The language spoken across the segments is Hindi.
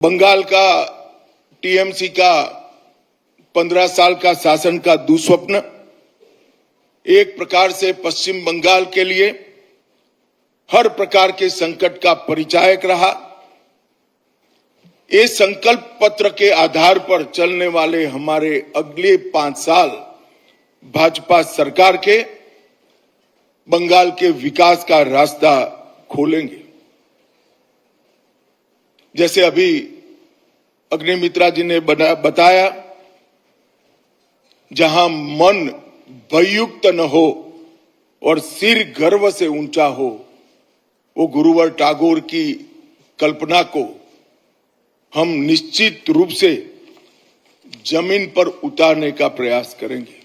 बंगाल का टीएमसी का 15 साल का शासन का दुस्वप्न एक प्रकार से पश्चिम बंगाल के लिए हर प्रकार के संकट का परिचायक रहा। इस संकल्प पत्र के आधार पर चलने वाले हमारे अगले 5 साल भाजपा सरकार के बंगाल के विकास का रास्ता खोलेंगे। जैसे अभी अग्निमित्रा जी ने बताया, जहां मन भययुक्त न हो और सिर गर्व से ऊंचा हो, वो गुरुवर टैगोर की कल्पना को हम निश्चित रूप से जमीन पर उतारने का प्रयास करेंगे।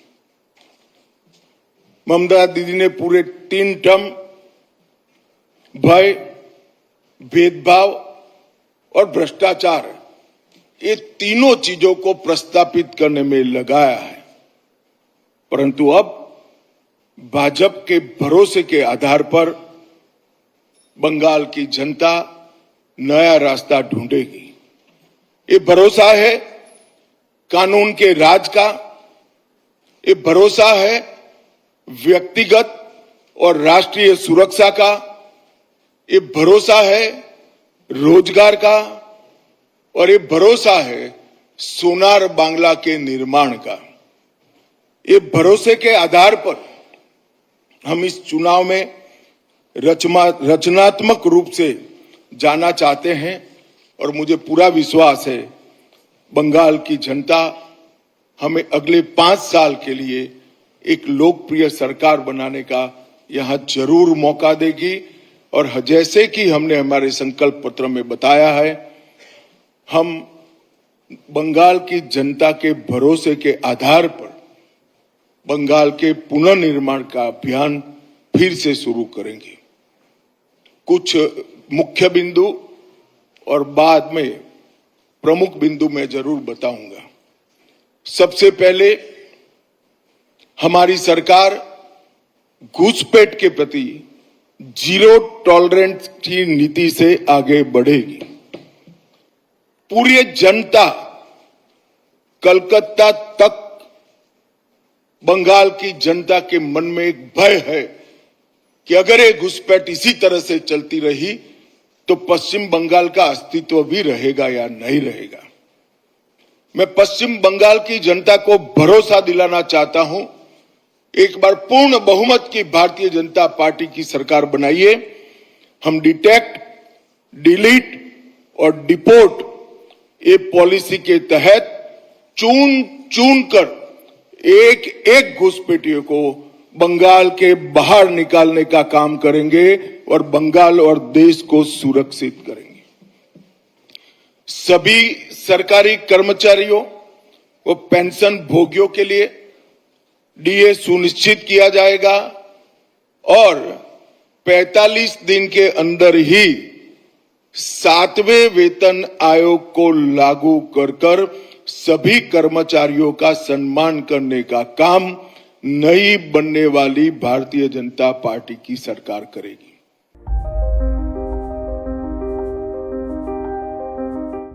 ममता दीदी ने पूरे 3 टर्म भय, भेदभाव और भ्रष्टाचार, ये तीनों चीजों को प्रस्तापित करने में लगाया है, परंतु अब भाजपा के भरोसे के आधार पर बंगाल की जनता नया रास्ता ढूंढेगी। ये भरोसा है कानून के राज का, ये भरोसा है व्यक्तिगत और राष्ट्रीय सुरक्षा का, ये भरोसा है रोजगार का, और ये भरोसा है सोनार बांग्ला के निर्माण का। ये भरोसे के आधार पर हम इस चुनाव में रचनात्मक रूप से जाना चाहते हैं, और मुझे पूरा विश्वास है बंगाल की जनता हमें अगले 5 साल के लिए एक लोकप्रिय सरकार बनाने का यहां जरूर मौका देगी। और जैसे कि हमने हमारे संकल्प पत्र में बताया है, हम बंगाल की जनता के भरोसे के आधार पर बंगाल के पुनर्निर्माण का अभियान फिर से शुरू करेंगे। कुछ मुख्य बिंदु और बाद में प्रमुख बिंदु मैं जरूर बताऊंगा। सबसे पहले, हमारी सरकार घुसपैठ के प्रति जीरो टॉलरेंस की नीति से आगे बढ़ेगी। पूरी जनता कलकत्ता तक बंगाल की जनता के मन में एक भय है कि अगर ये घुसपैठ इसी तरह से चलती रही तो पश्चिम बंगाल का अस्तित्व भी रहेगा या नहीं रहेगा। मैं पश्चिम बंगाल की जनता को भरोसा दिलाना चाहता हूं, एक बार पूर्ण बहुमत की भारतीय जनता पार्टी की सरकार बनाइए। हम डिटेक्ट, डिलीट और डिपोर्ट ये पॉलिसी के तहत चुन कर एक एक घुसपैठियों को बंगाल के बाहर निकालने का काम करेंगे और बंगाल और देश को सुरक्षित करेंगे। सभी सरकारी कर्मचारियों व पेंशन भोगियों के लिए डीए सुनिश्चित किया जाएगा और 45 दिन के अंदर ही 7वें वेतन आयोग को लागू कर सभी कर्मचारियों का सम्मान करने का काम नई बनने वाली भारतीय जनता पार्टी की सरकार करेगी।